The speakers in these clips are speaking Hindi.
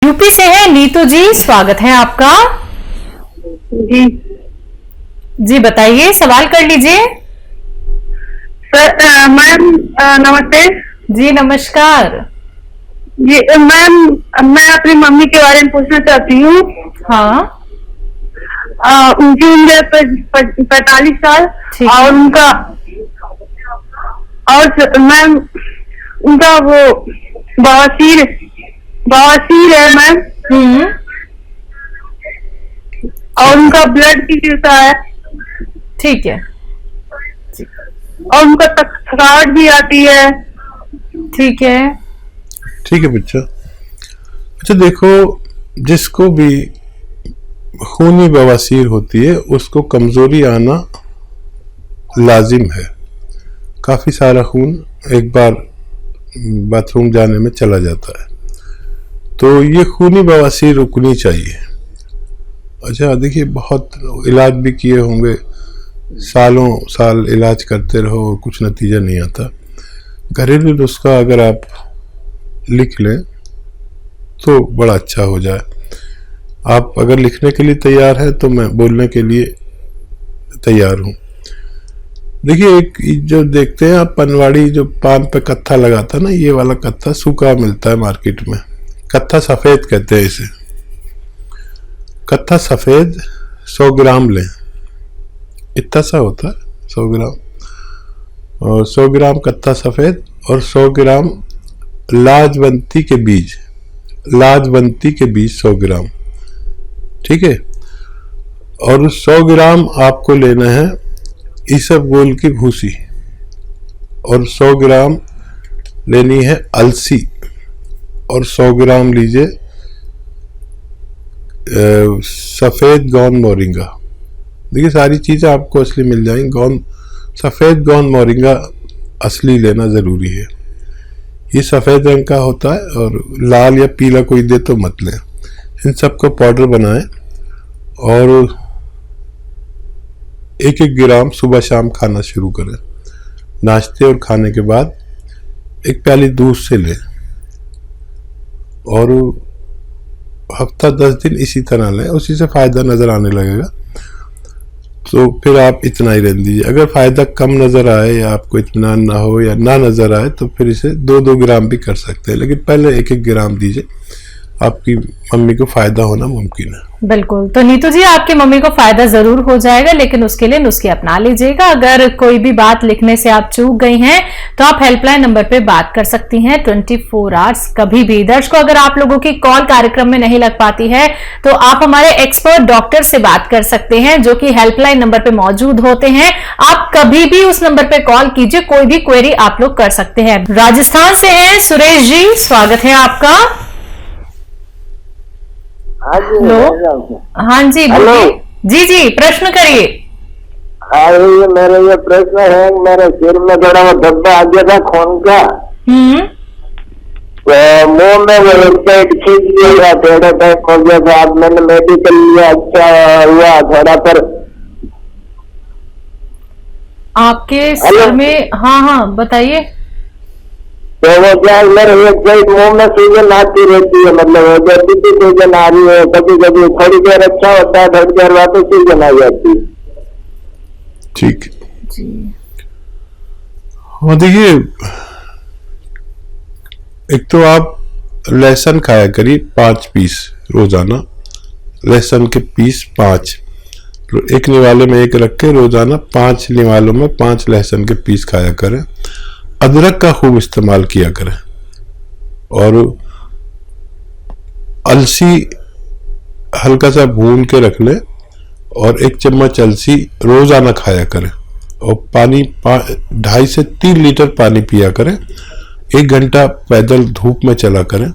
यूपी से है नीतू जी, स्वागत है आपका। जी जी बताइए, सवाल कर लीजिए। सर, मैम नमस्ते। जी नमस्कार। जी मैम, मैं अपनी मम्मी के बारे में पूछना चाहती हूँ। हाँ उनकी उम्र 45 साल ठीक और है। उनका और मैम उनका वो बवासीर बवासीर है मैम, और उनका ब्लड भी गिरता है ठीक है और उनका थकावट भी आती है। ठीक है। ठीक है बच्चा। अच्छा देखो, जिसको भी खूनी बवासीर होती है उसको कमजोरी आना लाजिम है। काफी सारा खून एक बार बाथरूम जाने में चला जाता है, तो ये खूनी बवासीर रुकनी चाहिए। अच्छा देखिए, बहुत इलाज भी किए होंगे, सालों साल इलाज करते रहो, कुछ नतीजा नहीं आता। घरेलू नुस्खा अगर आप लिख लें तो बड़ा अच्छा हो जाए। आप अगर लिखने के लिए तैयार हैं तो मैं बोलने के लिए तैयार हूँ। देखिए, एक जो देखते हैं आप, पनवाड़ी जो पान पे कत्था लगाता है ना, ये वाला कत्था सूखा मिलता है मार्केट में। कत्था सफ़ेद कहते हैं इसे। कत्था सफ़ेद 100 ग्राम लें, इतना सा होता है 100 ग्राम। और 100 ग्राम कत्था सफ़ेद और 100 ग्राम लाजवंती के बीज, लाजवंती के बीज 100 ग्राम, ठीक है। और 100 ग्राम आपको लेना है इसबगोल की भूसी, और 100 ग्राम लेनी है अलसी, और 100 ग्राम लीजिए सफ़ेद गौन मोरिंगा। देखिए, सारी चीज़ें आपको असली मिल जाएंगी। सफ़ेद गौन मोरिंगा असली लेना ज़रूरी है। ये सफ़ेद रंग का होता है, और लाल या पीला कोई दे तो मत लें। इन सबको पाउडर बनाएं और 1-1 ग्राम सुबह शाम खाना शुरू करें। नाश्ते और खाने के बाद 1 प्याली दूध से लें, और हफ्ता 10 दिन इसी तरह लें, उसी से फ़ायदा नज़र आने लगेगा। तो फिर आप इतना ही रहने दीजिए। अगर फ़ायदा कम नज़र आए या आपको इत्मीनान ना हो या ना नज़र आए तो फिर इसे 2-2 ग्राम भी कर सकते हैं, लेकिन पहले 1-1 ग्राम दीजिए। आपकी मम्मी को फ़ायदा होना मुमकिन है। बिल्कुल। तो नीतू जी, आपकी मम्मी को फायदा जरूर हो जाएगा, लेकिन उसके लिए नुस्खे अपना लीजिएगा। अगर कोई भी बात लिखने से आप चूक गई हैं तो आप हेल्पलाइन नंबर पे बात कर सकती हैं 24 आवर्स कभी भी। दर्शकों, अगर आप लोगों की कॉल कार्यक्रम में नहीं लग पाती है तो आप हमारे एक्सपर्ट डॉक्टर से बात कर सकते हैं, जो कि हेल्पलाइन नंबर पे मौजूद होते हैं। आप कभी भी उस नंबर पे कॉल कीजिए, कोई भी क्वेरी आप लोग कर सकते हैं। राजस्थान से है सुरेश जी, स्वागत है आपका। हेलो। हाँ जी बोलिए। जी जी, प्रश्न करिए। ये मेरा ये प्रश्न है, मेरे सिर में थोड़ा वो धब्बा आ गया था खून का, तो मुंह में वो एक साइड खींच गया, थोड़ा टाइम हो गया था। अब मैंने मेडिकल लिया, अच्छा हुआ थोड़ा। पर आपके सिर में, हाँ हाँ बताइए। तो वो क्या, मेरे एक साइड मुंह में सूजन आती रहती है, मतलब जब भी सूजन आ रही है, कभी कभी थोड़ी देर अच्छा होता है, थोड़ी देर बाद सूजन आ जाती है। ठीक जी। हाँ देखिए, एक तो आप लहसुन खाया करिए 5 पीस रोजाना। लहसुन के पीस 5, एक निवाले में एक रख के रोजाना 5 निवालों में 5 लहसुन के पीस खाया करें। अदरक का खूब इस्तेमाल किया करें, और अलसी हल्का सा भून के रख लें, और 1 चम्मच अलसी रोजाना खाया करें। और पानी 2.5 से 3 लीटर पानी पिया करें। 1 घंटा पैदल धूप में चला करें,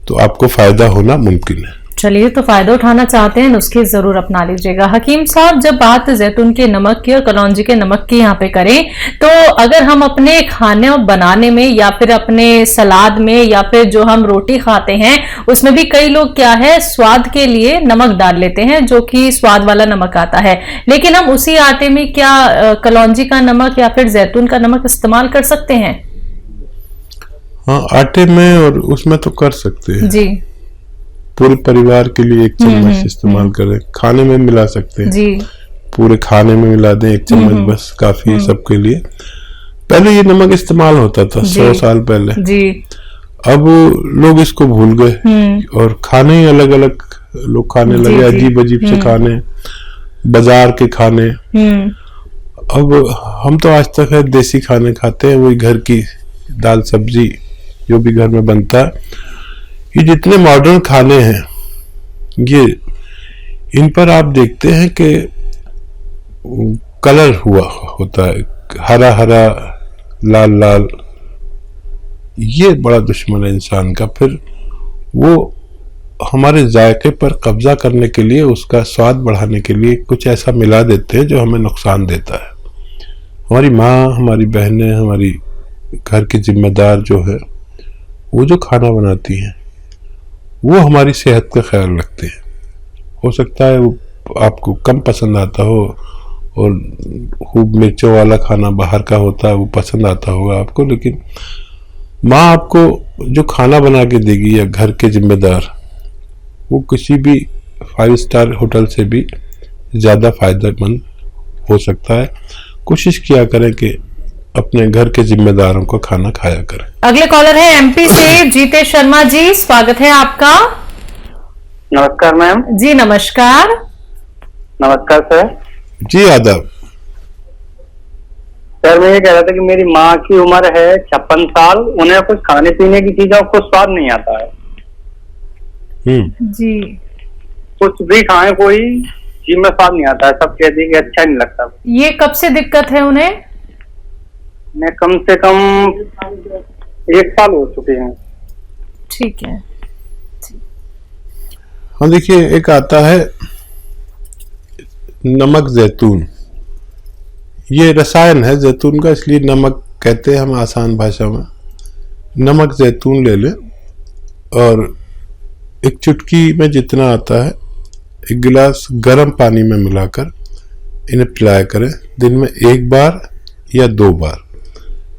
तो आपको फायदा होना मुमकिन है। चलिए, तो फायदा उठाना चाहते हैं, नुस्खे जरूर अपना लीजिएगा। हकीम साहब, जब बात जैतून के नमक की और कलौंजी के नमक की यहाँ पे करें, तो अगर हम अपने खाने बनाने में या फिर अपने सलाद में या फिर जो हम रोटी खाते हैं उसमें भी कई लोग क्या है, स्वाद के लिए नमक डाल लेते हैं, जो कि स्वाद वाला नमक आता है। लेकिन हम उसी आटे में क्या कलौंजी का नमक या फिर जैतून का नमक इस्तेमाल कर सकते हैं? हाँ, आटे में और उसमें तो कर सकते हैं जी। पूरे परिवार के लिए 1 चम्मच इस्तेमाल करें। खाने में मिला सकते हैं जी, पूरे खाने में मिला दें 1 चम्मच, बस काफी है सबके लिए। पहले ये नमक इस्तेमाल होता था 100 साल पहले, जी, अब लोग इसको भूल गए और खाने ही अलग अलग लोग खाने लगे, अजीब अजीब से खाने, बाजार के खाने। अब हम तो आज तक है देसी खाने खाते हैं, वही घर की दाल सब्जी जो भी घर में बनता है। ये जितने मॉडर्न खाने हैं ये इन पर आप देखते हैं कि कलर होता है, हरा हरा लाल लाल, ये बड़ा दुश्मन है इंसान का। फिर वो हमारे जायके पर कब्जा करने के लिए, उसका स्वाद बढ़ाने के लिए कुछ ऐसा मिला देते हैं जो हमें नुकसान देता है। हमारी माँ, हमारी बहनें, हमारी घर की जिम्मेदार जो है, वो जो खाना बनाती हैं वो हमारी सेहत का ख्याल रखते हैं। हो सकता है वो आपको कम पसंद आता हो और खूब मिर्चों वाला खाना बाहर का होता है वो पसंद आता होगा आपको, लेकिन माँ आपको जो खाना बना के देगी या घर के जिम्मेदार, वो किसी भी 5 स्टार होटल से भी ज़्यादा फायदेमंद हो सकता है। कोशिश किया करें कि अपने घर के जिम्मेदारों का खाना खाया करें। अगले कॉलर है एमपी से जीतेश शर्मा जी, स्वागत है आपका। नमस्कार मैम। जी नमस्कार। नमस्कार सर। जी आदाब। सर मैं ये कह रहा था कि मेरी माँ की उम्र है 56 साल, उन्हें कुछ खाने पीने की चीजों को स्वाद नहीं आता है। जी, कुछ भी खाएं कोई चीज में स्वाद नहीं आता है, सब कहते हैं कि अच्छा नहीं लगता। ये कब से दिक्कत है उन्हें? मैं कम से कम 1 साल हो चुके हैं। ठीक है। हाँ देखिए, एक आता है नमक जैतून, ये रसायन है जैतून का, इसलिए नमक कहते हैं हम आसान भाषा में। नमक जैतून ले लें और एक चुटकी में जितना आता है 1 गिलास गर्म पानी में मिलाकर इन्हें पिलाया करें, दिन में 1 बार या 2 बार।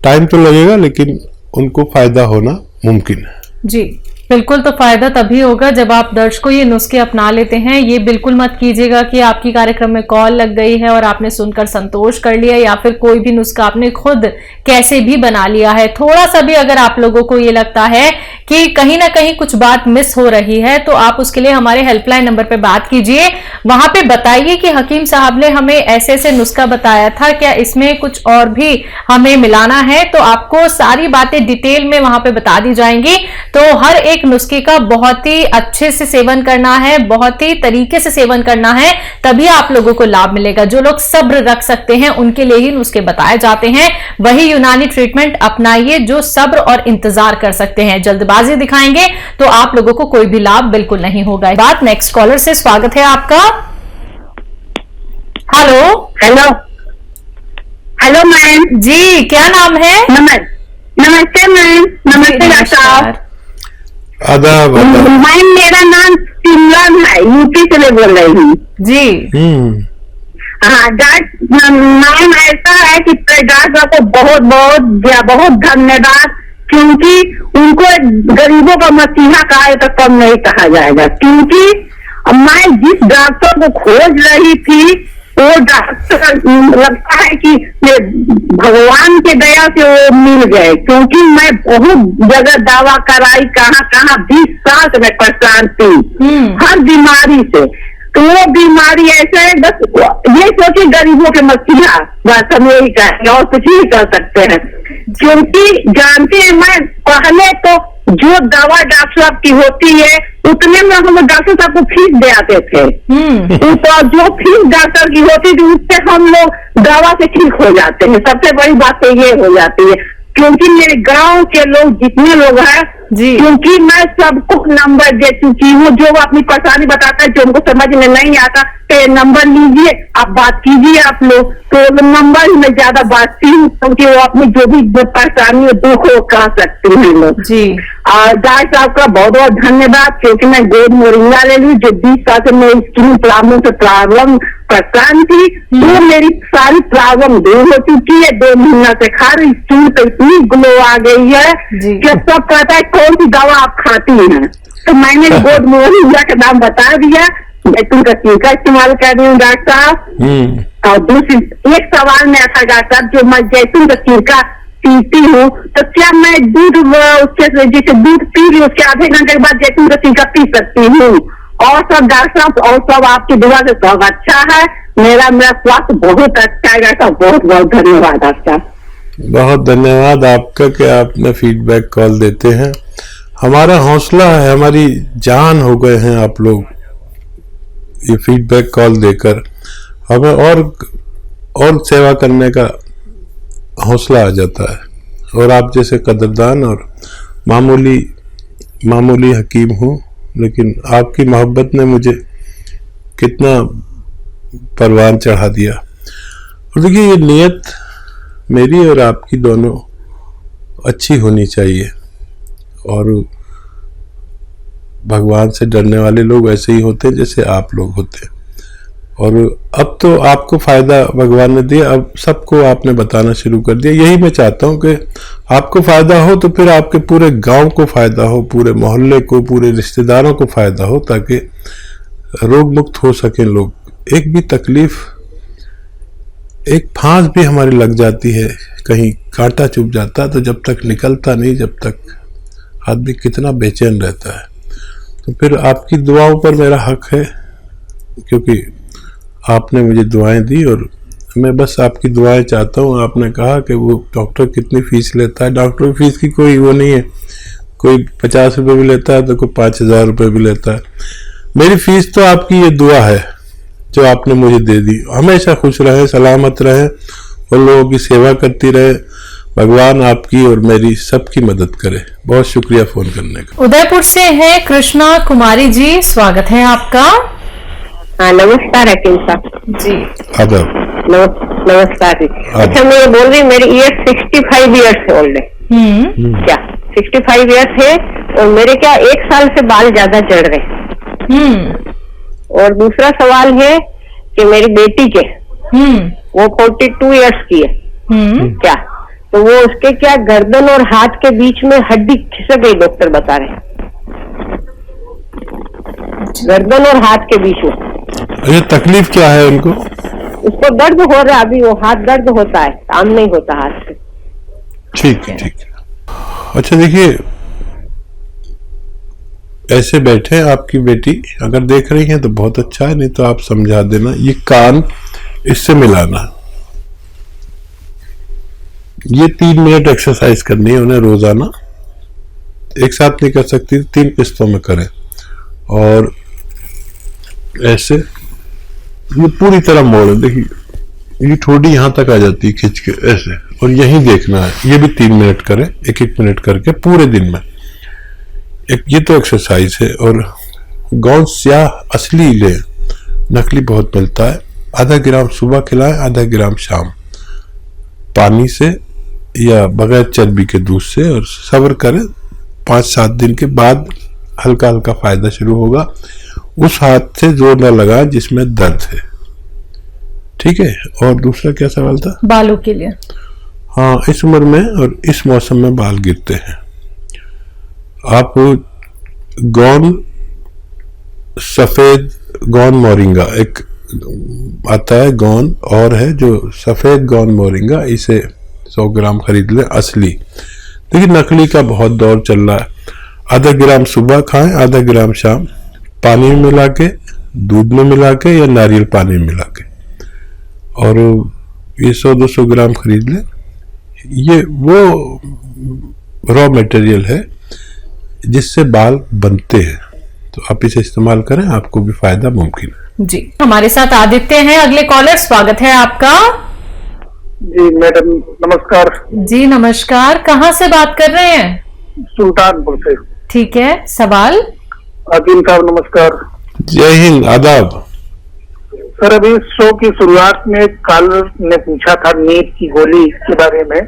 टाइम तो लगेगा लेकिन उनको फायदा होना मुमकिन है। जी बिल्कुल, तो फायदा तभी होगा जब आप दर्शकों ये नुस्खे अपना लेते हैं। ये बिल्कुल मत कीजिएगा कि आपकी कार्यक्रम में कॉल लग गई है और आपने सुनकर संतोष कर लिया, या फिर कोई भी नुस्खा आपने खुद कैसे भी बना लिया है। थोड़ा सा भी अगर आप लोगों को ये लगता है कि कहीं ना कहीं कुछ बात मिस हो रही है, तो आप उसके लिए हमारे हेल्पलाइन नंबर पे बात कीजिए। वहां पे बताइए कि हकीम साहब ने हमें ऐसे ऐसे नुस्खा बताया था, क्या इसमें कुछ और भी हमें मिलाना है? तो आपको सारी बातें डिटेल में वहां पे बता दी जाएंगी। तो हर एक नुस्खे का बहुत ही अच्छे से सेवन करना है, बहुत ही तरीके से सेवन करना है, तभी आप लोगों को लाभ मिलेगा। जो लोग सब्र रख सकते हैं उनके लिए ही नुस्खे बताए जाते हैं। वही यूनानी ट्रीटमेंट अपनाइए जो सब्र और इंतजार कर सकते हैं। जल्दबाजी दिखाएंगे तो आप लोगों को कोई भी लाभ बिल्कुल नहीं होगा। बात नेक्स्ट कॉलर से, स्वागत है आपका। हेलो हेलो हेलो मैम जी, क्या नाम है? नमस्ते मैम। नमस्ते डॉक्टर साहब। आदाब। मैम मेरा नाम सिमरन है, यूपी से मैं बोल रही हूँ जी। हाँ मैम, ऐसा है कि डॉक्टर को बहुत धन्यवाद, क्योंकि उनको गरीबों का मसीहा कहा तो कम नहीं कहा जाएगा। क्योंकि मैं जिस डॉक्टर को खोज रही थी वो डॉक्टर लगता है कि भगवान के दया से वो मिल गए, क्योंकि मैं बहुत जगह दवा कराई, कहाँ 20 साल से मैं परेशान थी हर बीमारी से। तो वो बीमारी ऐसे है, बस ये सोचिए गरीबों के मसीहा, बस हम यही कहेंगे और कुछ नहीं कर सकते हैं। क्योंकि जानते हैं, मैं पहले तो जो दवा डॉक्टर साहब की होती है उतने में हम डॉक्टर साहब को फीस दे आते थे। तो जो फीस डॉक्टर की होती थी उससे हम लोग दवा से ठीक हो जाते हैं। सबसे बड़ी बात तो ये हो जाती है, क्योंकि मेरे गांव के लोग जितने लोग हैं, क्योंकि मैं सबको नंबर दे चुकी हूँ, जो अपनी परेशानी बताता है, जो उनको समझ में नहीं आता तो नंबर लीजिए, आप बात कीजिए आप लोग, तो नंबर में ज्यादा बातती हूँ, क्योंकि वो अपनी जो भी परेशानी है दुख हो कह सकती हैं लोग जी। और डॉक्टर साहब का बहुत बहुत धन्यवाद, क्योंकि मैं गोद मोरिंगा ले ली, जो 20 साल से मैं स्किन प्रॉब्लम से परेशान थी, तो मेरी सारी प्रॉब्लम दूर हो चुकी है। 2 महीना से खा रही, स्किन पे इतनी ग्लो आ गई है कि सब कहता है कौन सी दवा आप खाती हैं, तो मैंने गोद मोरिंगा का नाम बता दिया, जैतून का छिलका इस्तेमाल कर रही हूँ डॉक्टर साहब। और दूसरी एक सवाल में था डॉक्टर साहब, जो मैं जैतून का छिलका पीती हूँ तो क्या मैं दूध उसके जैसे दूध पी रही उसके आधे घंटे के बाद जैतून का छिलका पी सकती हूँ? और सब डॉक्टर साहब, और सब आपकी दुआ से सब अच्छा है, मेरा स्वास्थ्य बहुत अच्छा है डॉक्टर साहब। बहुत बहुत धन्यवाद डॉक्टर साहब। बहुत धन्यवाद आपका कि आपने फीडबैक कॉल देते हैं। हमारा हौसला है, हमारी जान हो गए हैं आप लोग ये फीडबैक कॉल देकर। हमें और सेवा करने का हौसला आ जाता है। और आप जैसे कदरदान और मामूली हकीम हूँ, लेकिन आपकी मोहब्बत ने मुझे कितना परवान चढ़ा दिया। और देखिए, ये नियत मेरी और आपकी दोनों अच्छी होनी चाहिए। और भगवान से डरने वाले लोग ऐसे ही होते हैं जैसे आप लोग होते हैं। और अब तो आपको फायदा भगवान ने दिया, अब सबको आपने बताना शुरू कर दिया। यही मैं चाहता हूँ कि आपको फायदा हो तो फिर आपके पूरे गांव को फायदा हो, पूरे मोहल्ले को, पूरे रिश्तेदारों को फायदा हो, ताकि रोग मुक्त हो सके लोग। एक भी तकलीफ, एक फांस भी हमारी लग जाती है, कहीं कांटा चुभ जाता, तो जब तक निकलता नहीं, जब तक आदमी कितना बेचैन रहता है। तो फिर आपकी दुआओं पर मेरा हक है, क्योंकि आपने मुझे दुआएं दी और मैं बस आपकी दुआएं चाहता हूँ। आपने कहा कि वो डॉक्टर कितनी फीस लेता है, डॉक्टर फीस की कोई वो नहीं है, कोई 50 रुपये भी लेता है तो कोई 5000 रुपये भी लेता है। मेरी फीस तो आपकी ये दुआ है जो आपने मुझे दे दी। हमेशा खुश रहे, सलामत रहे और लोगों की सेवा करती रहे। भगवान आपकी और मेरी सबकी मदद करे। बहुत शुक्रिया फोन करने का। उदयपुर से है कृष्णा कुमारी जी, स्वागत है आपका। हाँ नमस्कार हकीम साहब जी। आदाब। नमस्कार जी। अच्छा, मैं ये बोल रही, मेरी एज 65 ईयर्स ओल्ड है। क्या 65 ईयर्स है और मेरे क्या 1 साल से बाल ज्यादा चढ़ रहे। और दूसरा सवाल है कि मेरी बेटी के वो 42 ईयर्स की है। क्या तो वो उसके क्या गर्दन और हाथ के बीच में हड्डी खिसक गई, डॉक्टर बता रहे, गर्दन और हाथ के बीच में। ये तकलीफ क्या है उनको? उसको दर्द हो रहा है अभी, वो हाथ दर्द होता है, काम नहीं होता हाथ से। ठीक है, ठीक है। अच्छा देखिए, ऐसे बैठे आपकी बेटी, अगर देख रही हैं तो बहुत अच्छा है, नहीं तो आप समझा देना। ये कान इससे मिलाना, ये 3 मिनट एक्सरसाइज करनी है उन्हें रोजाना। एक साथ नहीं कर सकती, 3 किस्तों में करें। और ऐसे ये पूरी तरह मोड़, देखिए ये ठोड़ी यहां तक आ जाती है खिंच के ऐसे, और यही देखना है। ये भी 3 मिनट करें, 1-1 मिनट करके पूरे दिन में। एक ये तो एक्सरसाइज है। और गौन स्याह असली ले, नकली बहुत मिलता है। आधा ग्राम सुबह खिलाएं, आधा ग्राम शाम, पानी से या बगैर चर्बी के दूध से। और सब्र करें, 5-7 दिन के बाद हल्का हल्का फायदा शुरू होगा। उस हाथ से जोर न लगाएं जिसमें दर्द है, ठीक है। और दूसरा क्या सवाल था? बालों के लिए। हाँ, इस उम्र में और इस मौसम में बाल गिरते हैं। आप गौन सफेद गौन मोरिंगा एक आता है, गौन और है जो सफेद गौन मोरिंगा, इसे 100 ग्राम खरीद लें असली। देखिए नकली का बहुत दौर चल रहा है। आधा ग्राम सुबह खाएं, आधा ग्राम शाम, पानी में मिला के, दूध में मिला के या नारियल पानी में मिला के। और ये 100-200 ग्राम खरीद लें। ये वो रॉ मटेरियल है जिससे बाल बनते हैं, तो आप इसे इस्तेमाल करें, आपको भी फायदा मुमकिन है। जी, हमारे साथ आदित्य हैं अगले कॉलर, स्वागत है आपका। जी मैडम नमस्कार। जी नमस्कार, कहाँ से बात कर रहे हैं? सुल्तानपुर से। ठीक है, सवाल। हकीम साहब नमस्कार। जय हिंद, आदाब। सर अभी शो की शुरुआत में कॉलर ने पूछा था नींद की गोली के बारे में।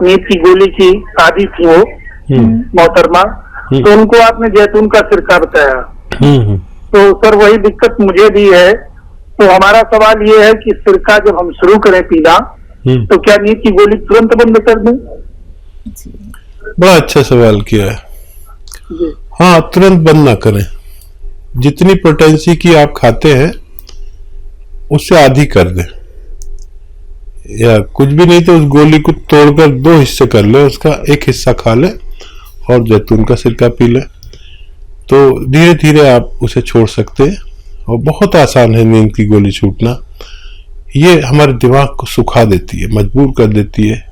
नींद की गोली की आदि थी वो मोहतरमा, तो उनको आपने जैतून का सिरका बताया। तो सर वही दिक्कत मुझे भी है। तो हमारा सवाल ये है कि सिरका जब हम शुरू करें पीना तो क्या नींद की गोली तुरंत बंद कर दें? बड़ा अच्छा सवाल किया है। हाँ, तुरंत बंद ना करें। जितनी पोटेंसी की आप खाते हैं उससे आधी कर दें, या कुछ भी नहीं तो उस गोली को तोड़कर 2 हिस्से कर ले, उसका एक हिस्सा खा ले और जैतून का सिरका पी ले, तो धीरे धीरे आप उसे छोड़ सकते हैं। और बहुत आसान है नींद की गोली छूटना। ये हमारे दिमाग को सुखा देती है, मजबूर कर देती है।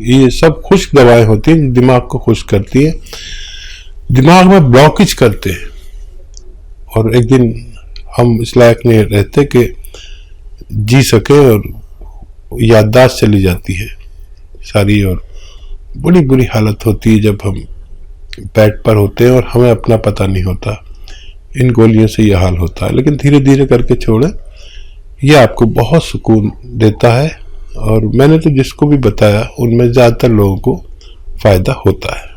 ये सब खुश्क दवाएं होती हैं, दिमाग को खुश्क करती है, दिमाग में ब्लॉकेज करते हैं, और एक दिन हम इस लायक नहीं रहते कि जी सके, और याददाश्त चली जाती है सारी, और बड़ी बुरी हालत होती है जब हम बेड पर होते हैं और हमें अपना पता नहीं होता। इन गोलियों से यह हाल होता है, लेकिन धीरे धीरे करके छोड़ें, यह आपको बहुत सुकून देता है। और मैंने तो जिसको भी बताया उनमें ज़्यादातर लोगों को फायदा होता है।